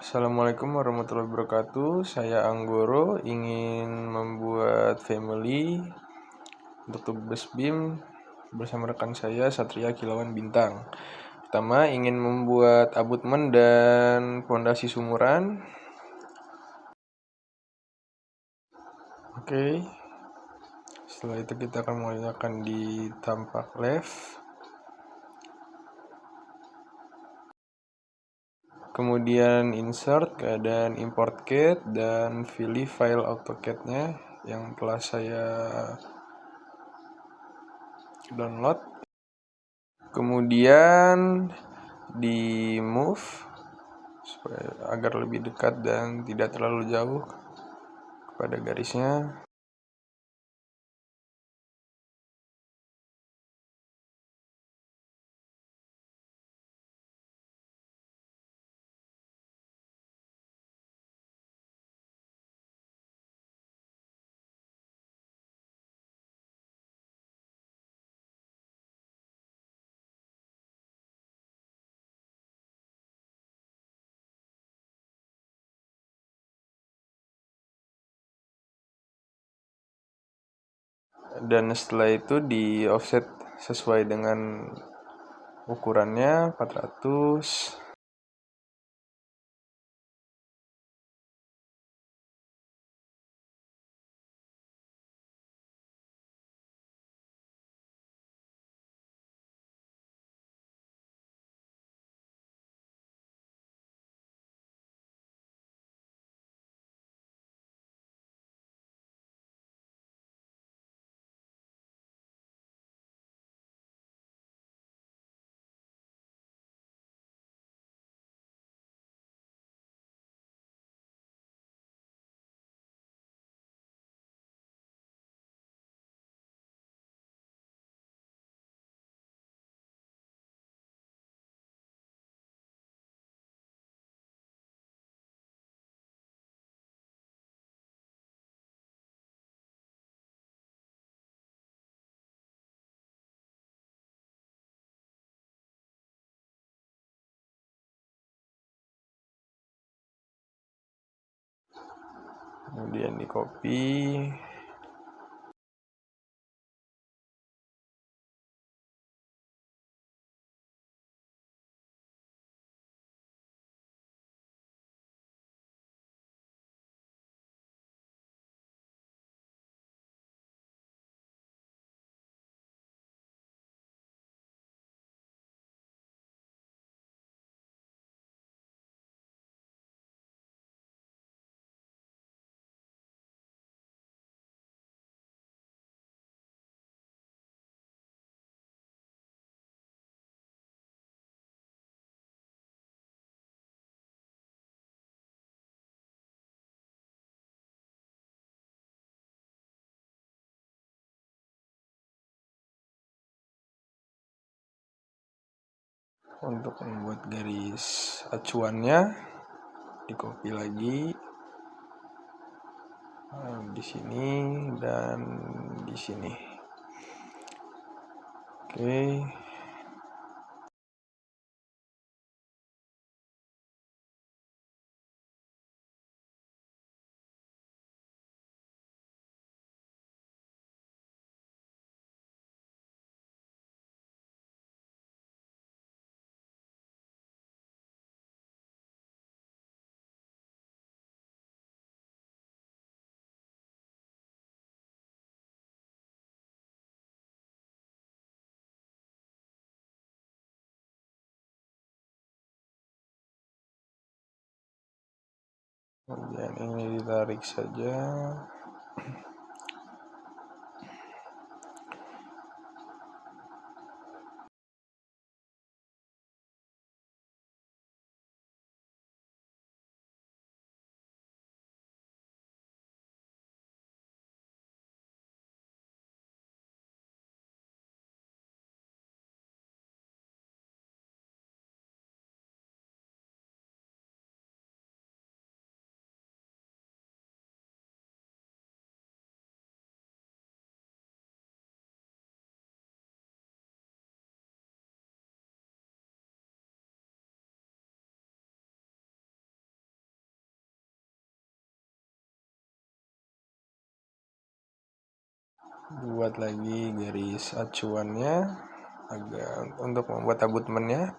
Assalamualaikum warahmatullahi wabarakatuh. Saya Anggoro ingin membuat family untuk tugas BIM bersama rekan saya Satria Kilauan Bintang. Pertama, ingin membuat abutmen dan fondasi sumuran. Oke. Setelah itu kita akan mengerjakan di tampak left. Kemudian insert, keadaan import CAD dan pilih file AutoCAD-nya yang telah saya download. Kemudian di move agar lebih dekat dan tidak terlalu jauh kepada garisnya. Dan setelah itu di offset sesuai dengan ukurannya 400. Kemudian di copy. Untuk membuat garis acuannya di copy lagi di sini dan di sini. Oke. Kemudian ini ditarik saja. buat lagi garis acuannya agak untuk membuat abutmennya.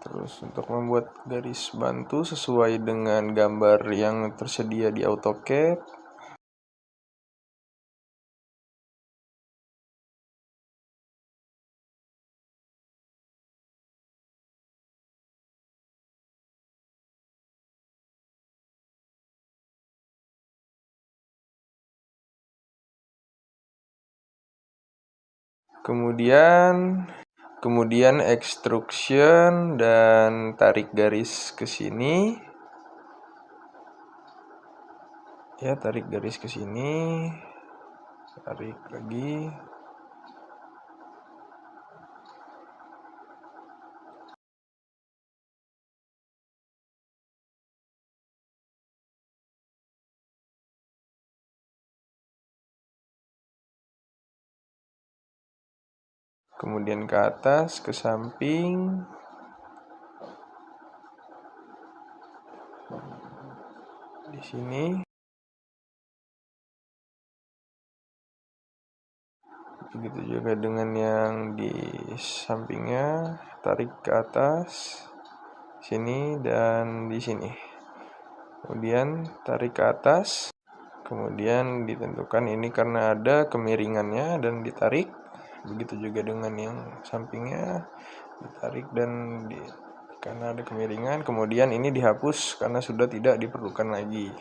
Terus untuk membuat garis bantu sesuai dengan gambar yang tersedia di AutoCAD. Kemudian extrusion dan tarik garis ke sini. Ya, tarik garis ke sini. Tarik lagi. Kemudian ke atas, ke samping. Di sini. Begitu juga dengan yang di sampingnya, tarik ke atas, sini dan di sini. Kemudian tarik ke atas, kemudian ditentukan ini karena ada kemiringannya dan ditarik. Begitu juga dengan yang sampingnya, ditarik dan karena ada kemiringan. Kemudian ini dihapus karena sudah tidak diperlukan lagi.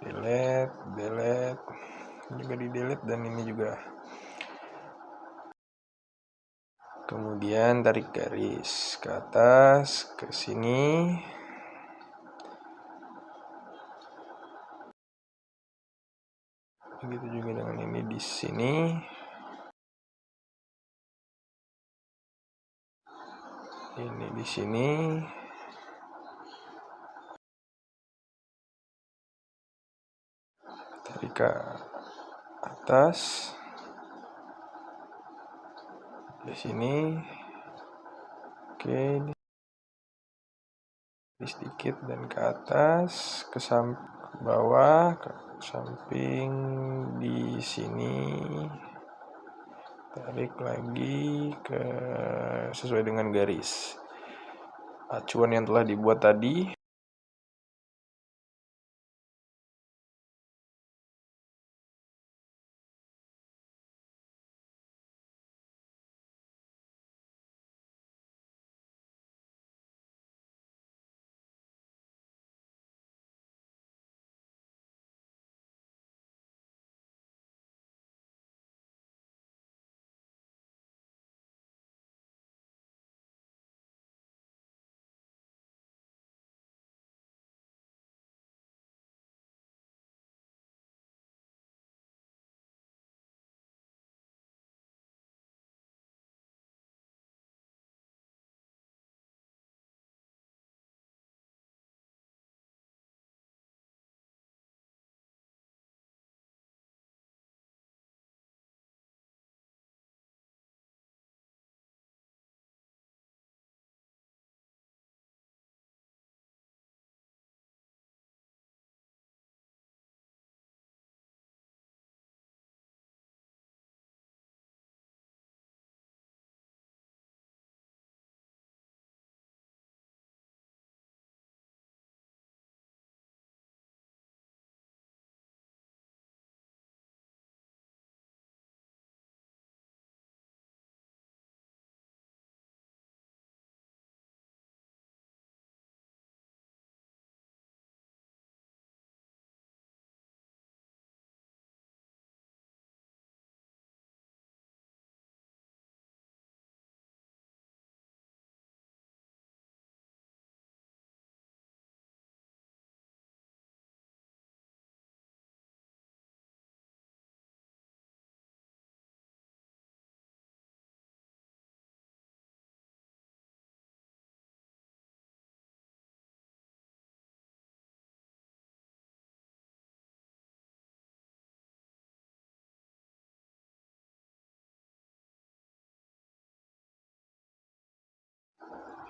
Delete, juga di delete dan ini juga. Kemudian tarik garis ke atas, ke sini. Begitu juga dengan ini di sini. Ini di sini. Tarik ke atas. Di sini. Oke. Sedikit dan ke atas, ke bawah, ke samping di sini. tarik lagi ke sesuai dengan garis acuan yang telah dibuat tadi.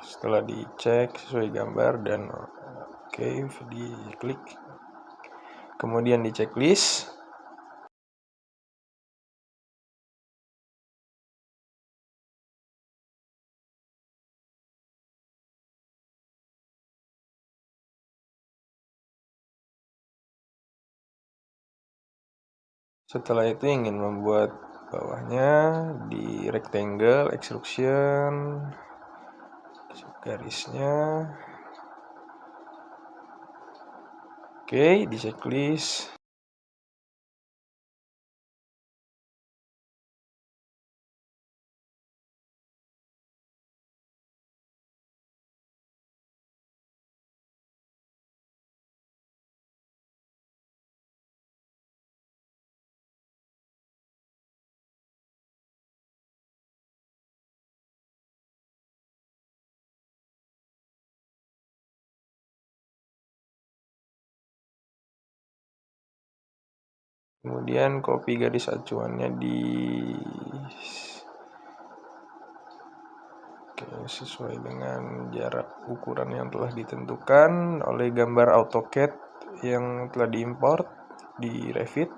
Setelah dicek sesuai gambar dan oke, diklik. Kemudian di checklist. Setelah itu ingin membuat bawahnya di rectangle, extrusion, garisnya. Oke, di checklist. Kemudian copy garis acuannya sesuai dengan jarak ukuran yang telah ditentukan oleh gambar AutoCAD yang telah diimport di Revit.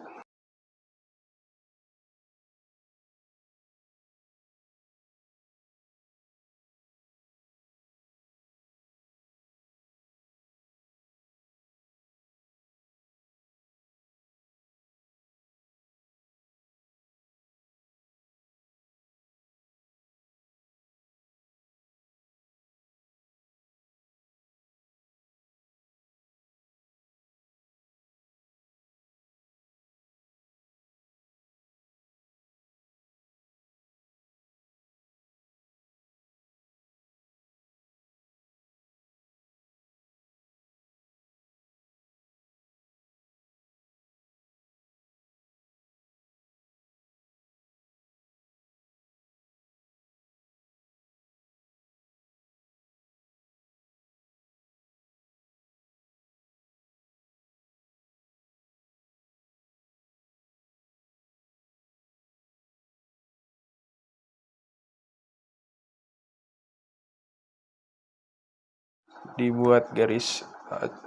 Dibuat garis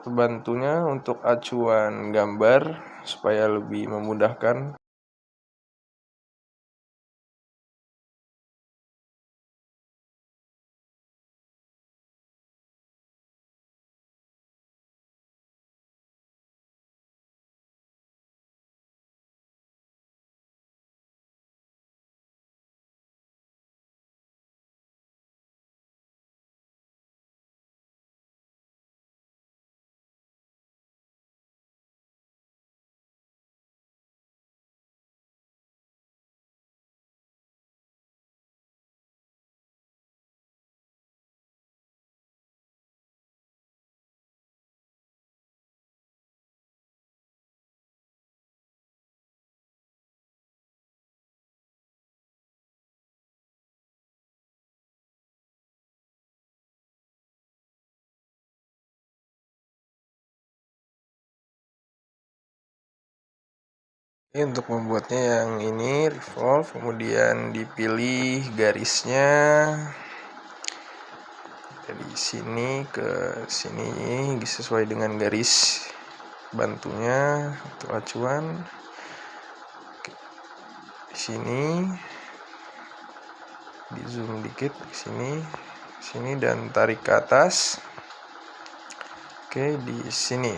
bantunya untuk acuan gambar supaya lebih memudahkan. Untuk membuatnya yang ini revolve, kemudian dipilih garisnya dari sini ke sini sesuai dengan garis bantunya untuk acuan. Di sini di zoom dikit ke sini dan tarik ke atas. Oke, di sini.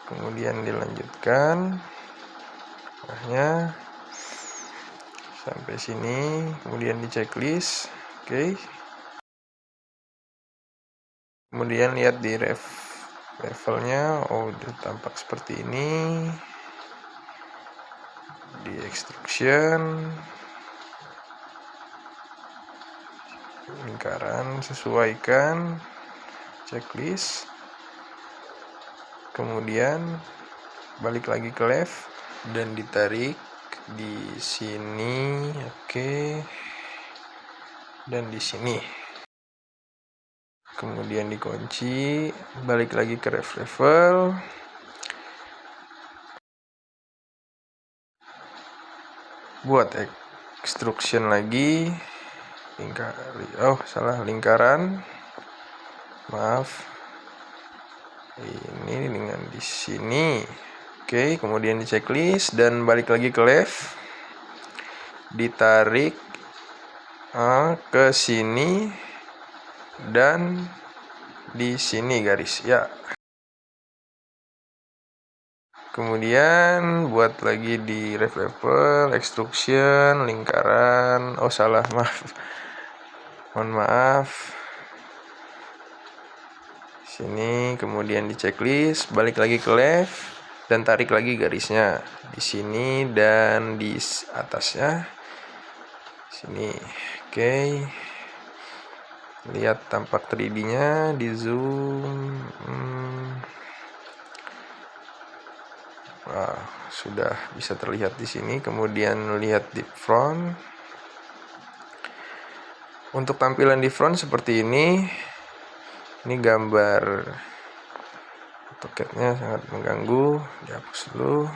Kemudian dilanjutkan arahnya sampai sini, kemudian di checklist. Oke. Kemudian lihat di levelnya, udah tampak seperti ini. Di extrusion lingkaran sesuaikan checklist, kemudian balik lagi ke left dan ditarik di sini. Oke, dan di sini, kemudian dikunci, balik lagi ke level, buat extrusion lagi, lingkaran, maaf, ini dengan di sini. Oke, kemudian di checklist dan balik lagi ke left, ditarik ke sini dan di sini garis ya. Kemudian buat lagi di level extrusion lingkaran, mohon maaf sini, kemudian di checklist, balik lagi ke left dan tarik lagi garisnya di sini dan di atasnya sini. Oke, lihat tampak 3D-nya di zoom. Sudah bisa terlihat di sini. Kemudian lihat di front. Untuk tampilan di front seperti ini. Ini gambar AutoCAD-nya sangat mengganggu, dihapus dulu.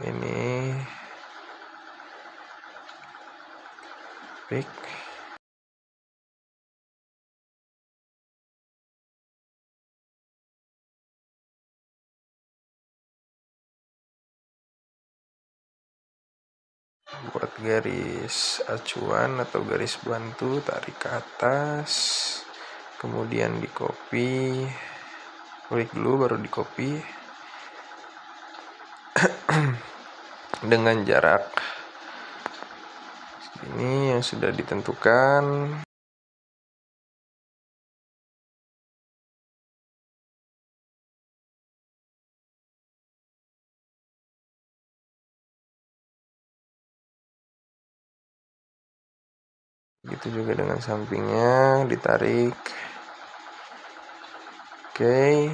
Ini pick. Buat garis acuan atau garis bantu, tarik ke atas, kemudian di copy, klik dulu baru di copy dengan jarak ini yang sudah ditentukan. Begitu juga dengan sampingnya, ditarik. Oke.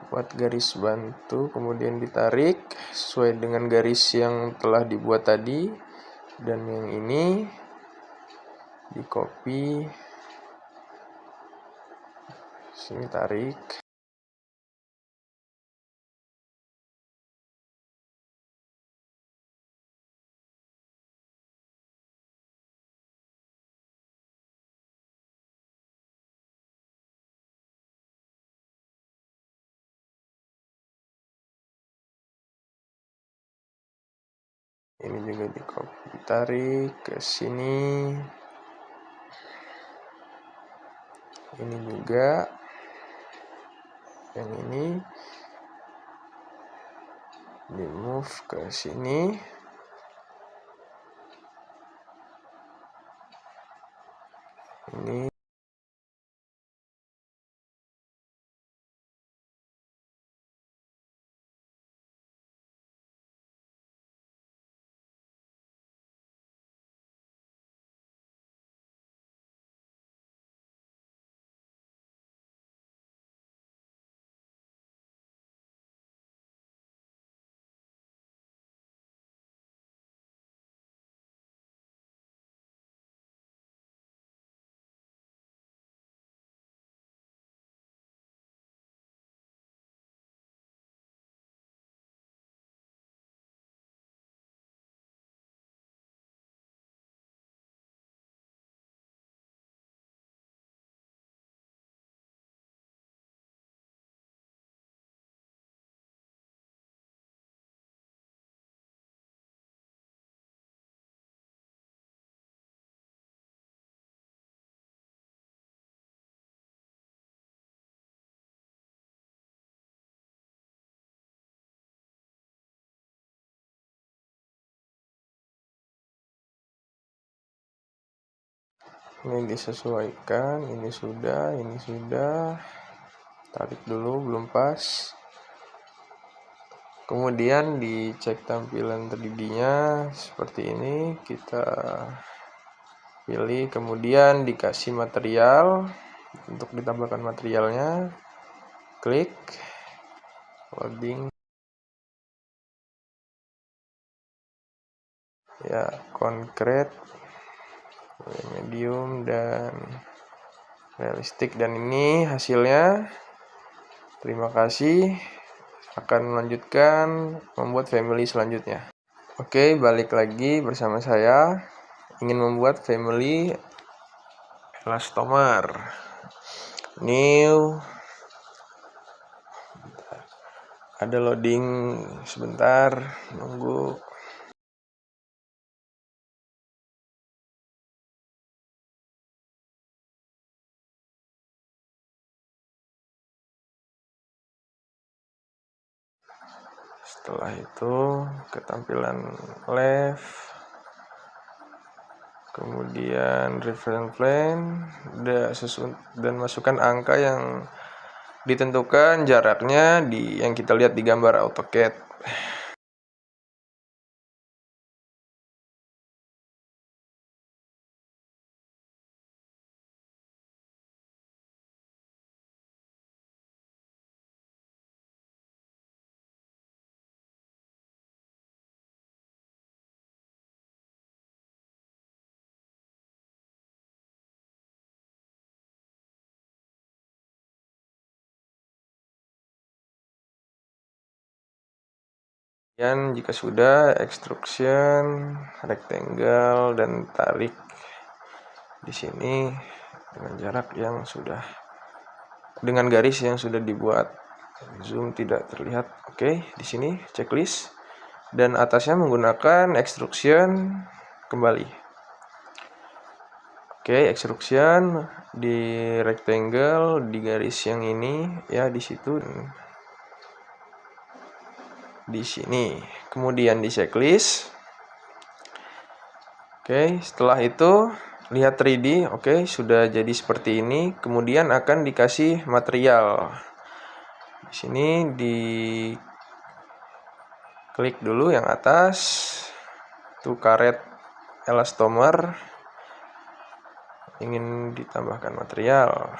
Buat garis bantu, kemudian ditarik sesuai dengan garis yang telah dibuat tadi, dan yang ini di copy, sini tarik. Ini juga di copy, ditarik ke sini. Ini juga. Yang ini di move ke sini. Ini disesuaikan, ini sudah, tarik dulu, belum pas. Kemudian dicek tampilan 3D-nya seperti ini, kita pilih, kemudian dikasih material untuk ditambahkan materialnya, klik loading ya, concrete, medium dan realistik, dan ini hasilnya. Terima kasih, akan melanjutkan membuat family selanjutnya. Oke, balik lagi bersama saya, ingin membuat family elastomer. New, ada loading sebentar, nunggu. Setelah itu ke tampilan left, kemudian reference plane, dan masukkan angka yang ditentukan jaraknya yang kita lihat di gambar AutoCAD. Dan jika sudah, extrusion, rectangle, dan tarik di sini dengan jarak yang sudah, dengan garis yang sudah dibuat. Zoom tidak terlihat. Oke, di sini checklist, dan atasnya menggunakan extrusion kembali. Oke, extrusion di rectangle, di garis yang ini ya, di situ, di sini, kemudian di checklist. Oke, setelah itu lihat 3D. Oke, sudah jadi seperti ini. Kemudian akan dikasih material. Di sini di klik dulu yang atas, itu karet elastomer, ingin ditambahkan material.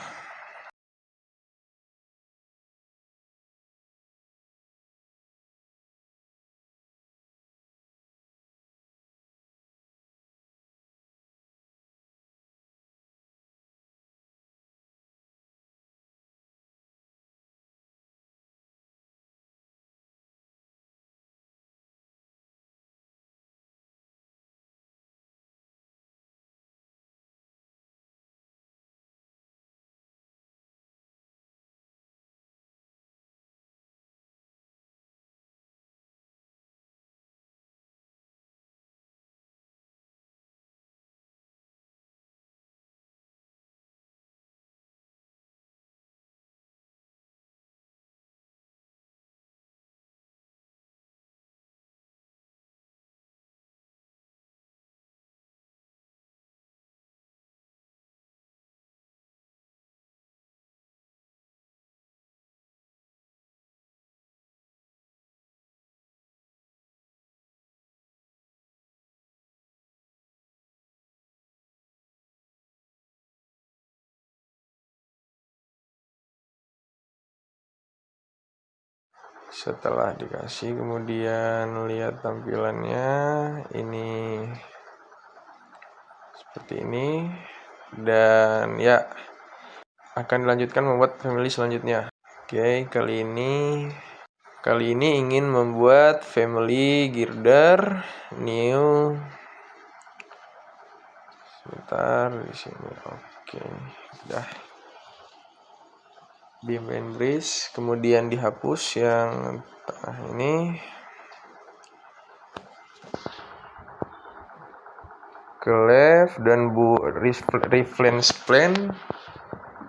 Setelah dikasih, kemudian lihat tampilannya, ini seperti ini, dan ya akan dilanjutkan membuat family selanjutnya. Oke, kali ini ingin membuat family girder new. Sebentar di sini. Oke, udah. Beam and brace, kemudian dihapus yang tengah ini. Ke left dan reference plane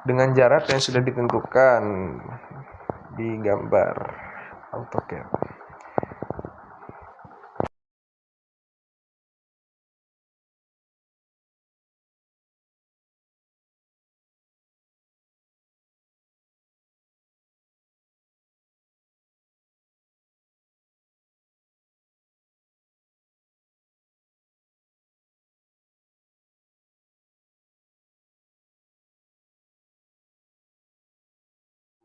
dengan jarak yang sudah ditentukan di gambar AutoCAD.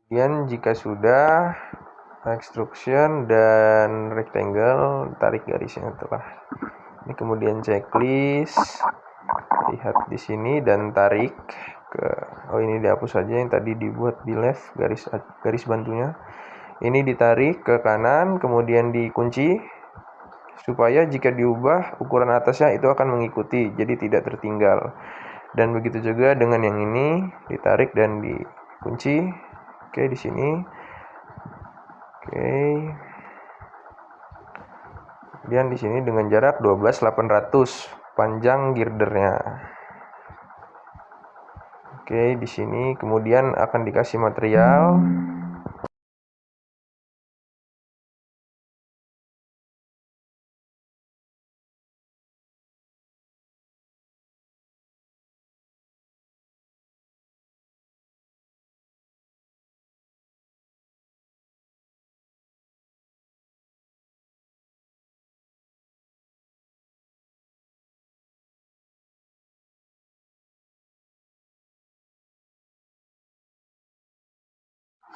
Kemudian jika sudah extrusion dan rectangle, tarik garisnya telah. Ini kemudian checklist, lihat di sini dan tarik ke, ini dihapus saja yang tadi dibuat di left, garis bantunya. Ini ditarik ke kanan, kemudian dikunci supaya jika diubah ukuran atasnya itu akan mengikuti, jadi tidak tertinggal. Dan begitu juga dengan yang ini, ditarik dan dikunci. Oke, di sini. Oke. Kemudian di sini dengan jarak 12.800 panjang girdernya. Oke, di sini kemudian akan dikasih material.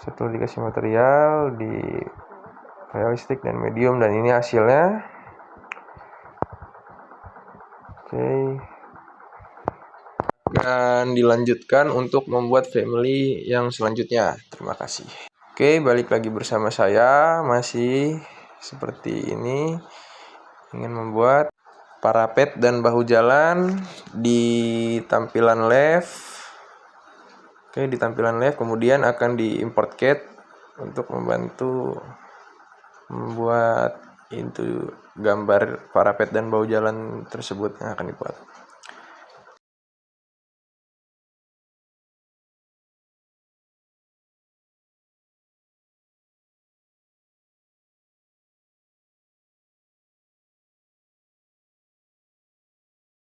Setelah dikasih material di realistik dan medium, dan ini hasilnya. Oke. Dan dilanjutkan untuk membuat family yang selanjutnya. Terima kasih. Oke, balik lagi bersama saya, masih seperti ini. Ingin membuat parapet dan bahu jalan di tampilan left. Oke, di tampilan left, kemudian akan di import CAD untuk membantu membuat itu gambar parapet dan bahu jalan tersebut yang akan dibuat.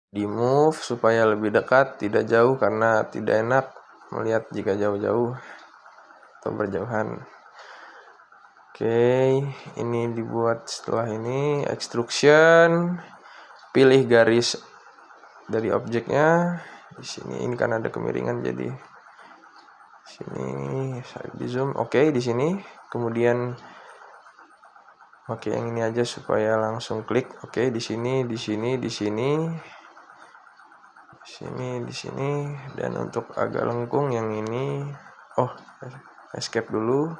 Di move supaya lebih dekat, tidak jauh karena tidak enak melihat jika jauh-jauh atau berjauhan. Oke, ini dibuat setelah ini extrusion, pilih garis dari objeknya. Di sini ini kan ada kemiringan, jadi sini di zoom. Oke, di sini kemudian pakai yang ini aja supaya langsung klik. Oke, di sini, di sini, di sini, di sini, dan untuk agak lengkung yang ini, escape dulu.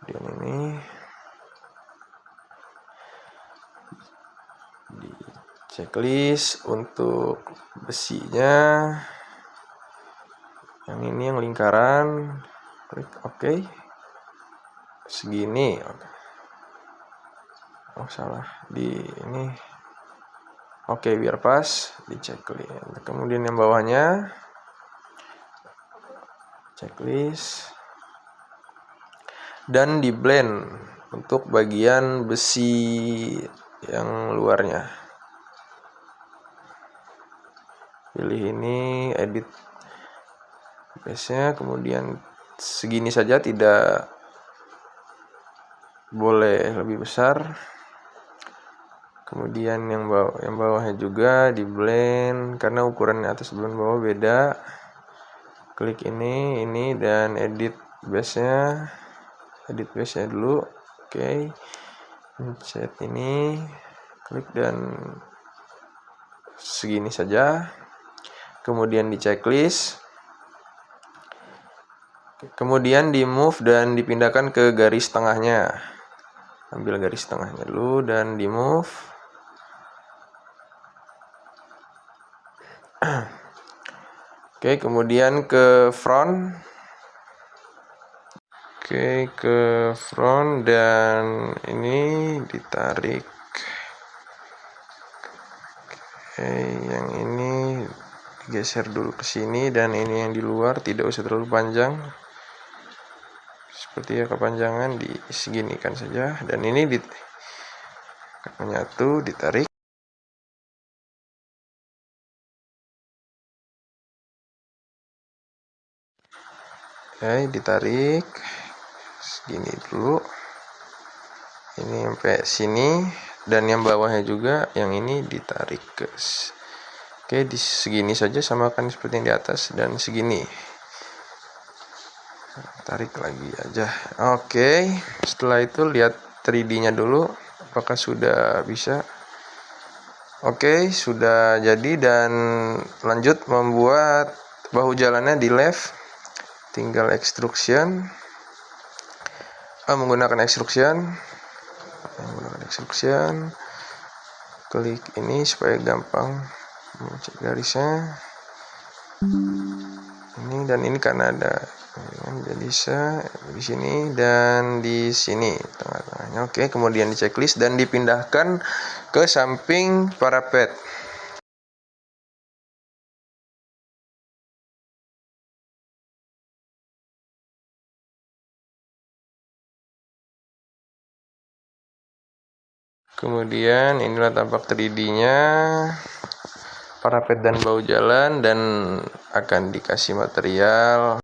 Dan ini di checklist untuk besinya, yang ini yang lingkaran, klik oke. Segini. Salah di ini. Oke, biar pas, di checklist. Kemudian yang bawahnya checklist dan di blend untuk bagian besi yang luarnya. Pilih ini, edit base-nya, kemudian segini saja, tidak boleh lebih besar. Kemudian yang bawahnya juga di blend karena ukuran atas dan bawah beda. Klik ini dan edit base-nya. Edit base-nya dulu. Oke, pencet ini, klik dan segini saja. Kemudian di checklist, kemudian di move dan dipindahkan ke garis tengahnya. Ambil garis tengahnya dulu dan di move. Oke, kemudian ke front. Oke, ke front dan ini ditarik. Oke, yang ini geser dulu ke sini dan ini yang di luar tidak usah terlalu panjang. Seperti ya, kepanjangan diseginikan saja dan ini menyatu, ditarik. Oke, ditarik segini dulu. Ini sampai sini dan yang bawahnya juga yang ini ditarik ke. Oke, di segini saja, samakan seperti yang di atas dan segini. Tarik lagi aja. Oke, setelah itu lihat 3D-nya dulu apakah sudah bisa. Oke, sudah jadi dan lanjut membuat bahu jalannya di left. Tinggal extrusion. Menggunakan extrusion. Klik ini supaya gampang mencet garisnya. Ini dan ini karena ada jadi bisa di sini dan di sini tengah-tengahnya. Oke, kemudian di checklist dan dipindahkan ke samping parapet. Kemudian inilah tampak 3D-nya parapet dan bahu jalan dan akan dikasih material.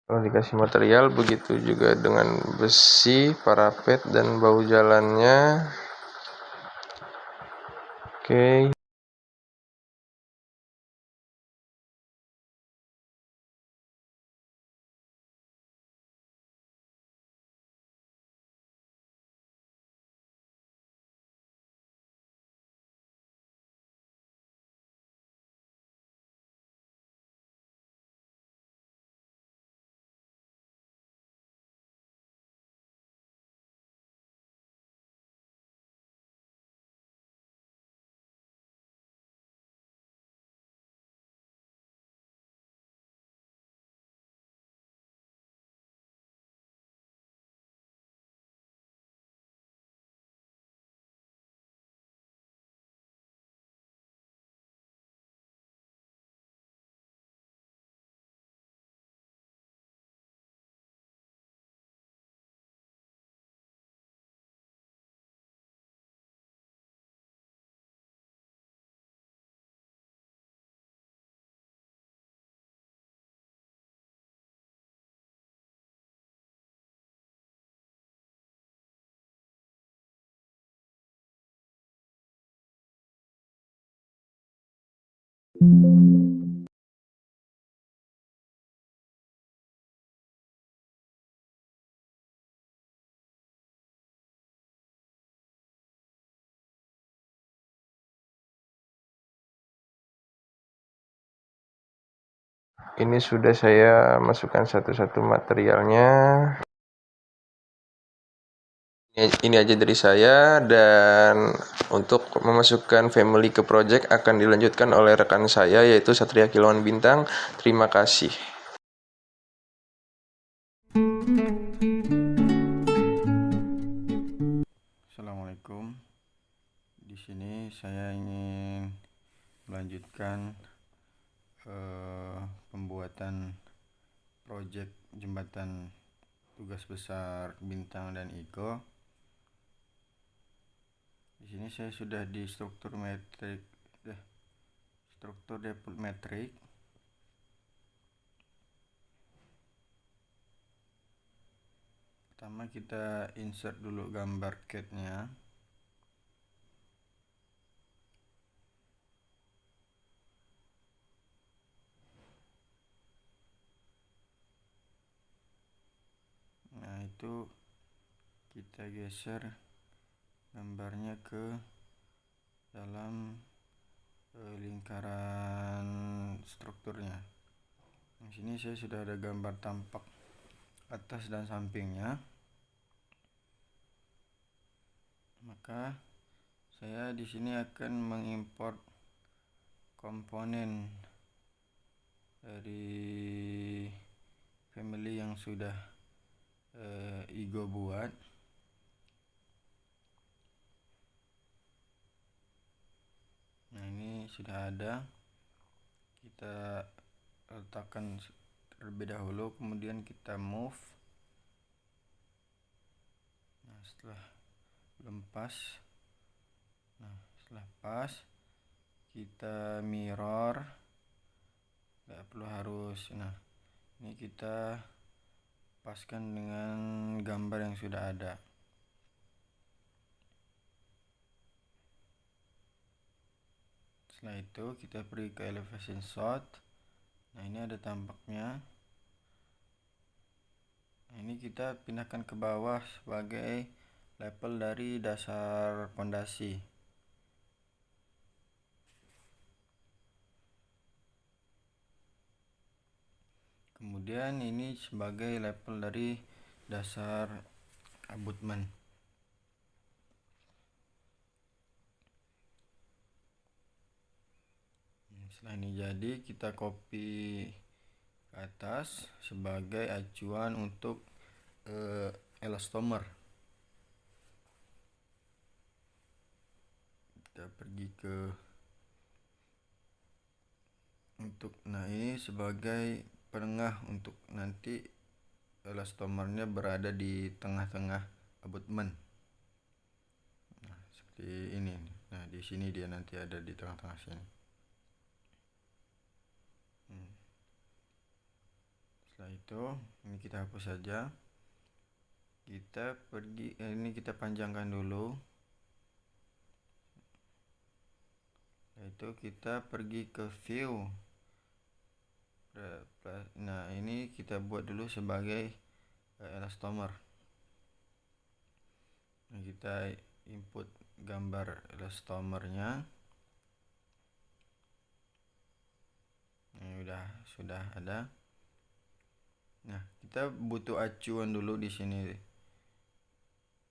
Kalau dikasih material begitu juga dengan besi, parapet dan bahu jalannya. Oke. Ini sudah saya masukkan satu-satu materialnya. Ini aja dari saya, dan untuk memasukkan family ke project akan dilanjutkan oleh rekan saya yaitu Satria Kilauan Bintang. Terima kasih. Assalamualaikum. Di sini saya ingin melanjutkan pembuatan proyek jembatan tugas besar Bintang dan Iko. Di sini saya sudah di struktur default metrik. Pertama kita insert dulu gambar CAD-nya. Nah, itu kita geser gambarnya ke dalam lingkaran strukturnya. Di sini saya sudah ada gambar tampak atas dan sampingnya. Maka saya di sini akan mengimport komponen dari family yang sudah Igo buat. Nah, ini sudah ada. Kita letakkan terlebih dahulu, kemudian kita move. Nah, setelah belum pas, setelah pas kita mirror, nggak perlu harus. Nah, ini kita paskan dengan gambar yang sudah ada. Setelah itu kita pergi ke elevation shot. Nah, ini ada tampaknya. Nah, ini kita pindahkan ke bawah sebagai level dari dasar fondasi. Kemudian ini sebagai level dari dasar abutment. Setelah ini jadi, kita copy ke atas sebagai acuan untuk elastomer. Kita pergi ke nah ini sebagai penengah untuk nanti elastomernya berada di tengah-tengah abutment. Nah, seperti ini. Nah, di sini dia nanti ada di tengah-tengah sini. Setelah itu ini kita hapus saja. Kita pergi ini kita panjangkan dulu. Setelah itu kita pergi ke view. Nah, ini kita buat dulu sebagai elastomer. Nah, kita input gambar elastomernya. Ini sudah ada. Nah, kita butuh acuan dulu di sini.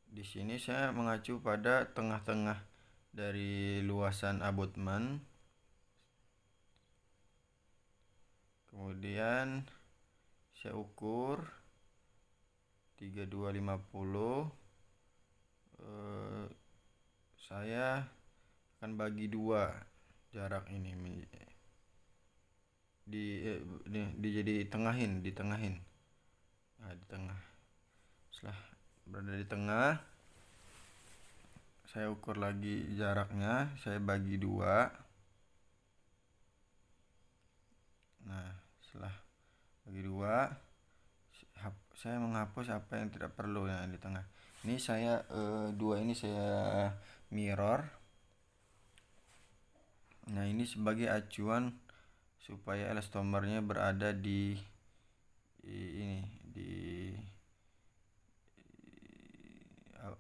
Di sini saya mengacu pada tengah-tengah dari luasan abutment. Kemudian saya ukur 3250. Saya akan bagi dua jarak ini jadi tengahin. Nah, di tengah. Setelah berada di tengah, saya ukur lagi jaraknya, saya bagi dua. Nah, setelah bagi dua, saya menghapus apa yang tidak perlu yang di tengah. Ini saya dua ini saya mirror. Nah, ini sebagai acuan supaya elastomernya berada di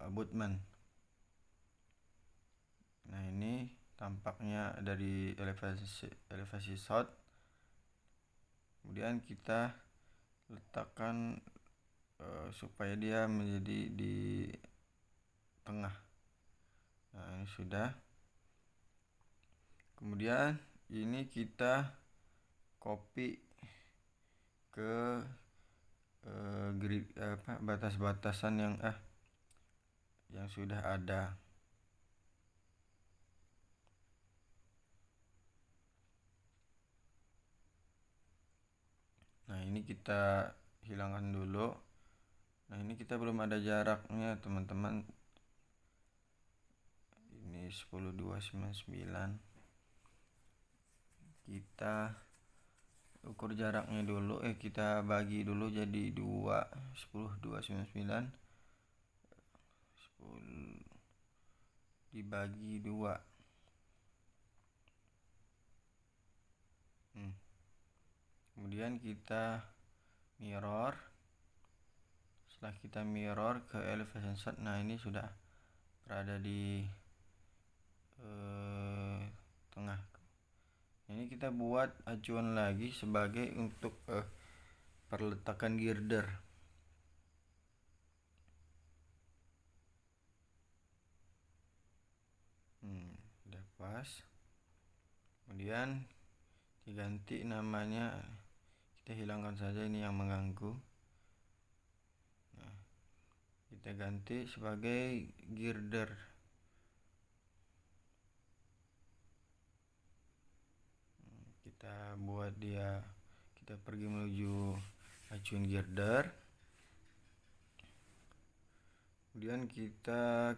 abutment. Nah, ini tampaknya dari elevasi shot. Kemudian kita letakkan supaya dia menjadi di tengah. Nah, ini sudah. Kemudian ini kita copy ke batas-batasan yang sudah ada. Nah, ini kita hilangkan dulu. Nah, ini kita belum ada jaraknya, teman-teman. Ini 10,299. Kita ukur jaraknya dulu. Kita bagi dulu jadi 2. 10,299 10 dibagi 2. Kemudian kita mirror. Setelah kita mirror ke elevation shot, nah ini sudah berada di tengah. Ini kita buat acuan lagi sebagai untuk perletakan girder. Udah pas. Kemudian diganti namanya, kita hilangkan saja ini yang mengganggu. Nah, kita ganti sebagai girder. Kita buat dia, kita pergi menuju acuan girder. Kemudian kita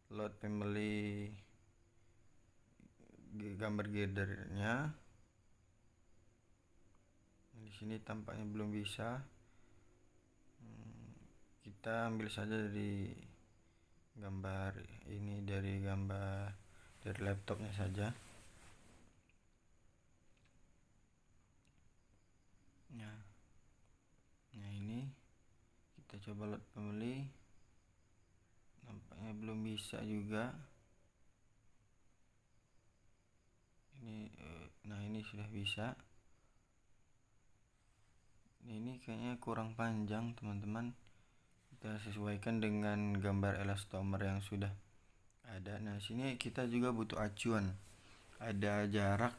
load family gambar girdernya. Di sini tampaknya belum bisa. Kita ambil saja dari gambar ini, dari laptopnya saja. Nah, ini kita coba load family, nampaknya belum bisa juga. Nah, ini sudah bisa. Ini kayaknya kurang panjang, teman-teman. Kita sesuaikan dengan gambar elastomer yang sudah ada. Nah, sini kita juga butuh acuan. Ada jarak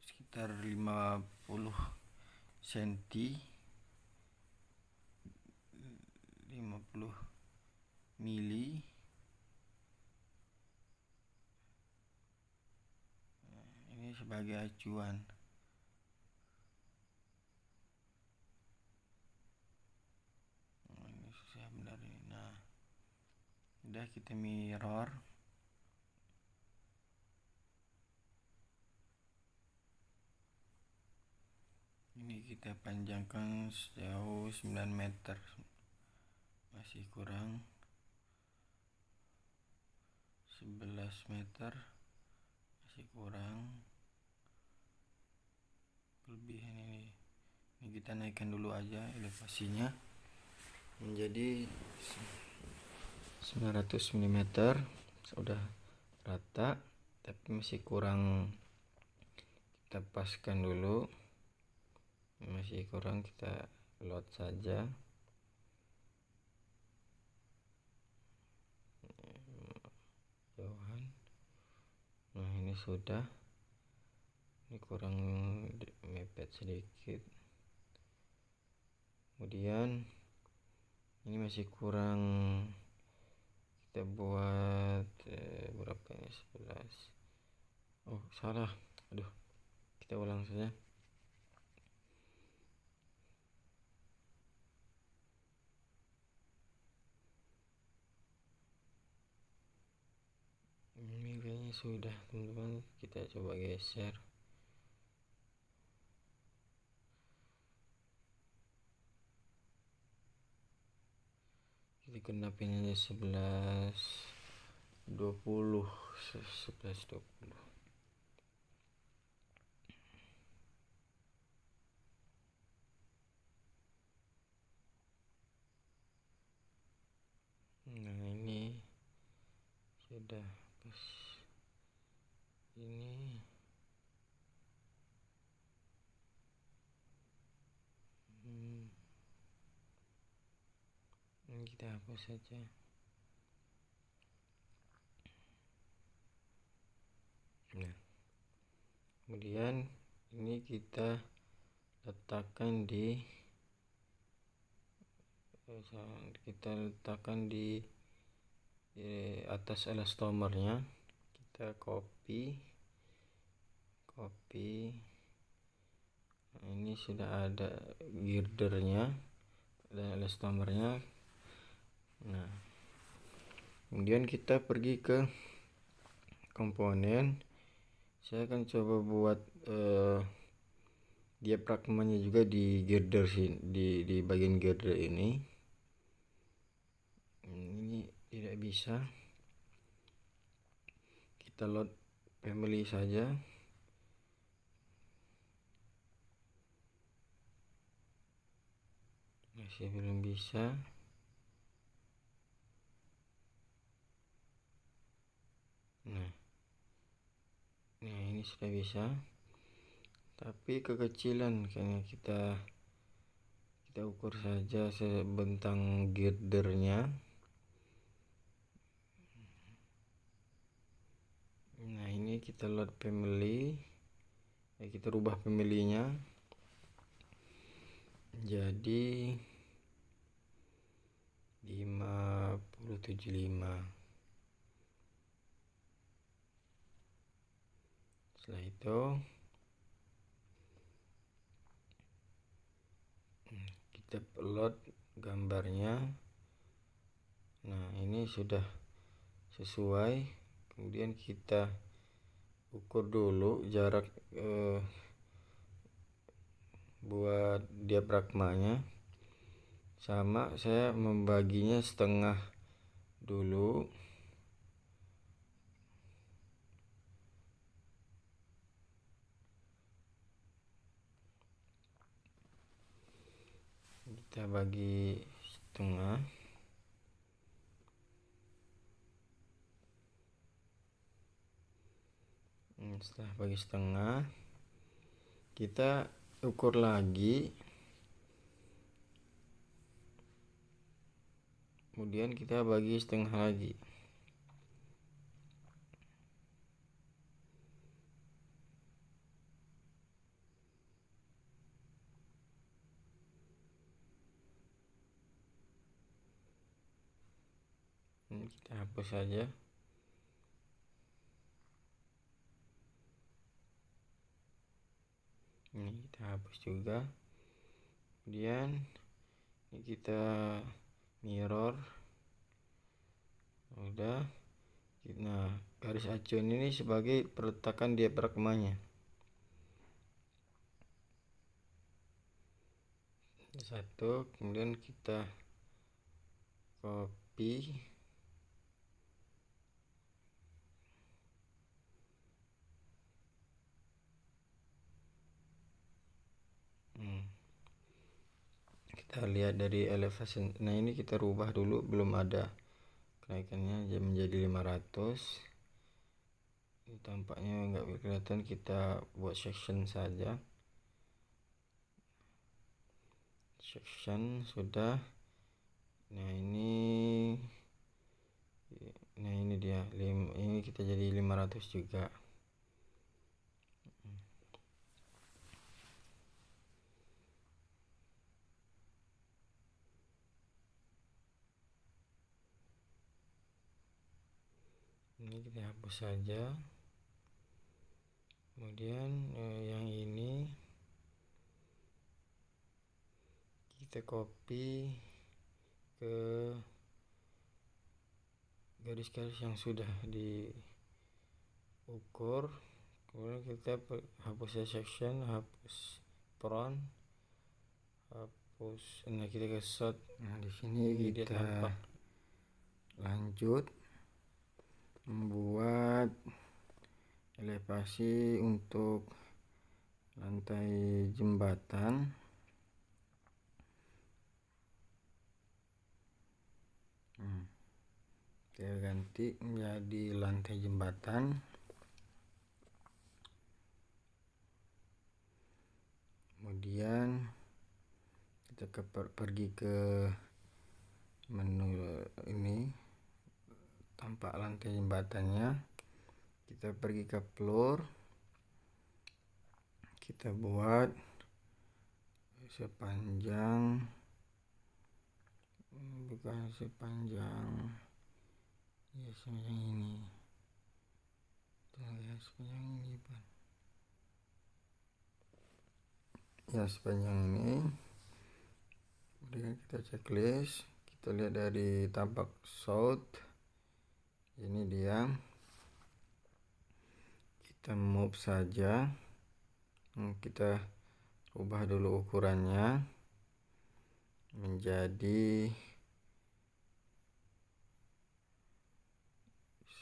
sekitar 50 cm, 50 mili. Ini sebagai acuan. Ini susah benar ini. Nah, udah, kita mirror. Ini kita panjangkan sejauh 9 meter. Masih kurang 11 meter. Masih kurang kelebihan ini. Ini kita naikkan dulu aja elevasinya menjadi 900 mm. Sudah rata, tapi masih kurang. Kita paskan dulu. Masih kurang, kita load saja. Jauhan. Nah, ini sudah. Ini kurang mepet sedikit. Kemudian ini masih kurang. Kita buat berapa ini? 11. Oh, salah. Aduh. Kita ulang saja. Ini kayaknya sudah, teman-teman. Kita coba geser. Kita genapin aja 11.20. Nah, ini sudah pas. Ini Kita hapus saja. Nah, kemudian ini kita letakkan di atas elastomernya. Kita copy. Nah, ini sudah ada girdernya dan elastomernya. Nah, kemudian kita pergi ke komponen. Saya akan coba buat diafragmanya juga di girder sini, di bagian girder ini. Ini tidak bisa. Kita load family saja. Masih belum bisa. Nah, ini sudah bisa, tapi kekecilan karena kita ukur saja sebentang girdernya. Nah, ini kita load family, kita rubah family-nya jadi 5075. Setelah itu kita upload gambarnya. Nah, ini sudah sesuai. Kemudian kita ukur dulu jarak buat diafragmanya. Sama, saya membaginya setengah dulu. Kita bagi setengah. Setelah bagi setengah, kita ukur lagi. Kemudian kita bagi setengah lagi. Ini kita hapus saja. Ini kita hapus juga. Kemudian ini kita mirror. Udah. Nah, garis acuan ini sebagai peletakan diafragmanya. Satu, kemudian kita copy. Kita lihat dari elevation. Nah, ini kita rubah dulu, belum ada kenaikannya menjadi 500. Ini tampaknya nggak kelihatan, kita buat section saja. Section sudah. Nah, ini dia. Ini kita jadi 500 juga. Ini kita hapus saja. Kemudian yang ini kita copy ke garis-garis yang sudah diukur. Kemudian kita hapus section, hapus front, hapus. Nah, kita ke shot. Nah, di sini kita lanjut membuat elevasi untuk lantai jembatan. Kita ganti menjadi lantai jembatan. Kemudian kita pergi ke menu ini tampak lantai jembatannya. Kita pergi ke floor, kita buat sepanjang, bukan sepanjang, ya sepanjang ini, ya sepanjang ini Pak. Ya sepanjang ini. Kemudian kita checklist, kita lihat dari tampak south, ini dia. Kita move saja, kita ubah dulu ukurannya menjadi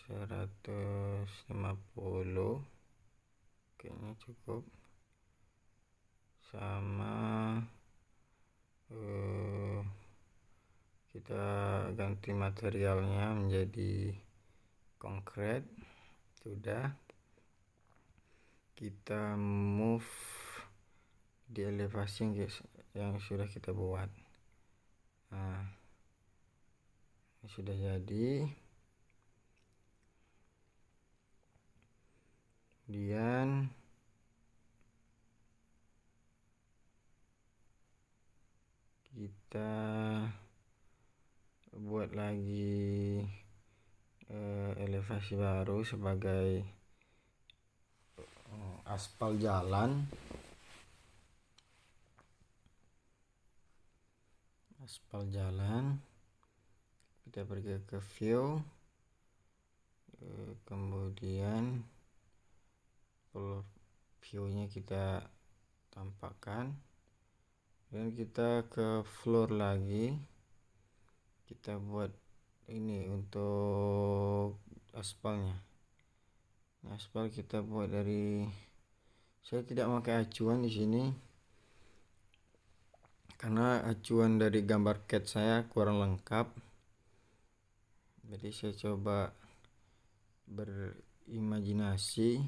150, kayaknya cukup, sama kita ganti materialnya menjadi konkret. Sudah, kita move di elevasi yang sudah kita buat. Nah, ini sudah jadi. Kemudian kita buat lagi elevasi baru sebagai aspal jalan. Kita pergi ke view, kemudian view-nya kita tampakkan, dan kita ke floor lagi, kita buat ini untuk aspalnya. Aspal kita buat dari, saya tidak pakai acuan di sini karena acuan dari gambar CAD saya kurang lengkap, jadi saya coba berimajinasi.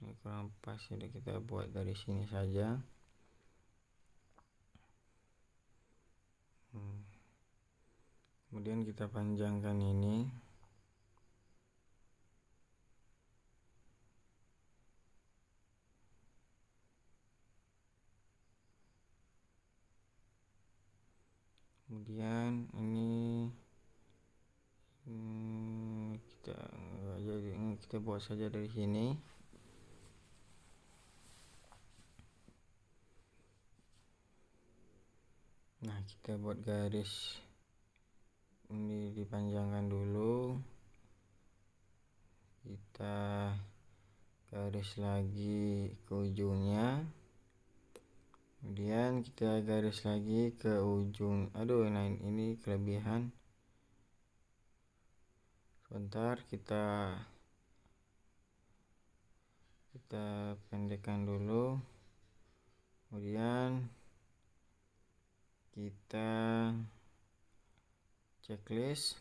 Ini kurang pas, jadi kita buat dari sini saja. Kemudian kita panjangkan ini. Kemudian ini kita buat saja dari sini. Nah, kita buat garis ini, dipanjangkan dulu, kita garis lagi ke ujungnya, kemudian kita garis lagi ke ujung. Nah ini kelebihan. Sebentar, kita pendekkan dulu, kemudian kita checklist.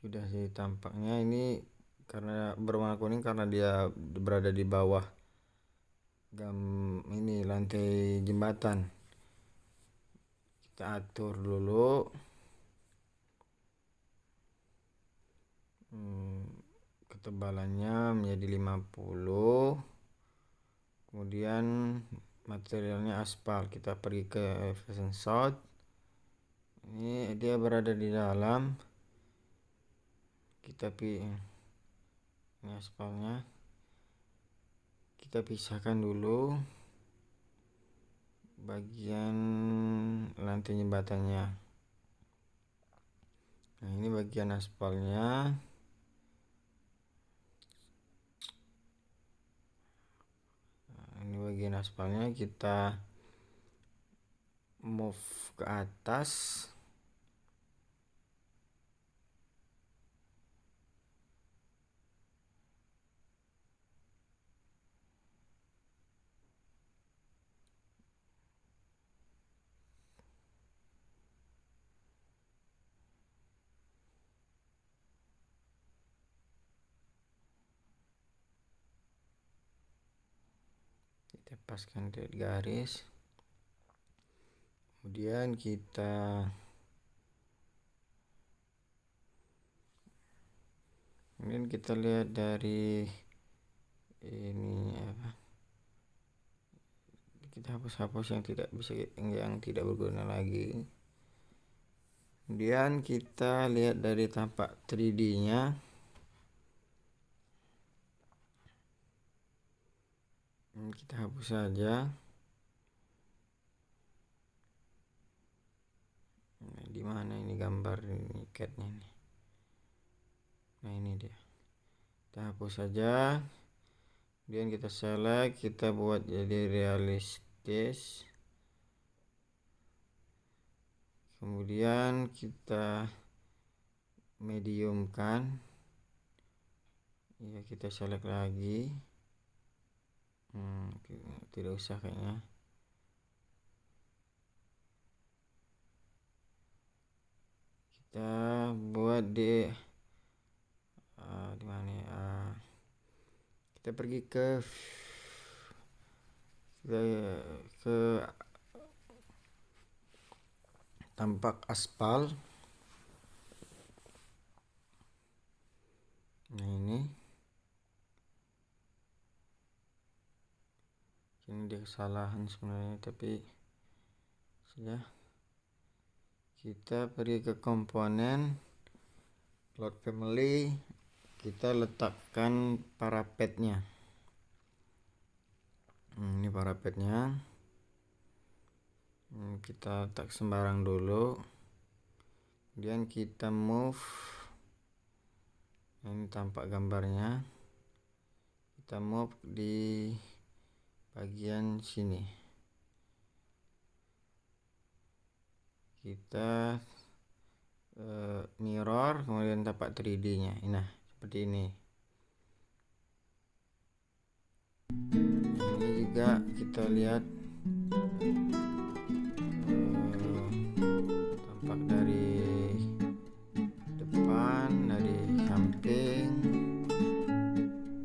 Sudah jadi tampaknya. Ini karena berwarna kuning karena dia berada di bawah ini lantai jembatan. Kita atur dulu ketebalannya menjadi 50. Kemudian materialnya aspal, kita pergi ke elevation south. Ini dia berada di dalam, kita ini aspalnya, kita pisahkan dulu bagian lantai jembatannya. Nah, ini bagian aspalnya. Ini bagian aspalnya, kita move ke atas. lepaskan titik garis, kemudian kita lihat dari ini kita hapus yang tidak berguna lagi. Kemudian kita lihat dari tampak 3D-nya. Kita hapus saja. Nah, di mana ini gambar ini catnya ini? Nah, ini dia. Kita hapus saja. Kemudian kita select, kita buat jadi realistis. Kemudian kita mediumkan. Ya, kita select lagi. Tidak usah kayaknya. Kita buat di mana ya? Kita pergi ke tampak aspal. Nah, ini dia kesalahan sebenarnya, tapi sudah. Kita pergi ke komponen cloud family, kita letakkan parapetnya. Ini parapetnya. Kita letak sembarang dulu. Kemudian kita move. Ini tampak gambarnya. Kita move di bagian sini. Kita mirror, kemudian tampak 3D-nya. Nah, seperti ini. Ini juga kita lihat tampak dari depan, dari samping,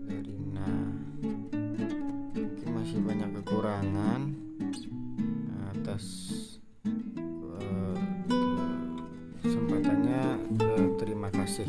dari mungkin masih banyak kekurangan atas kesempatannya. Terima kasih.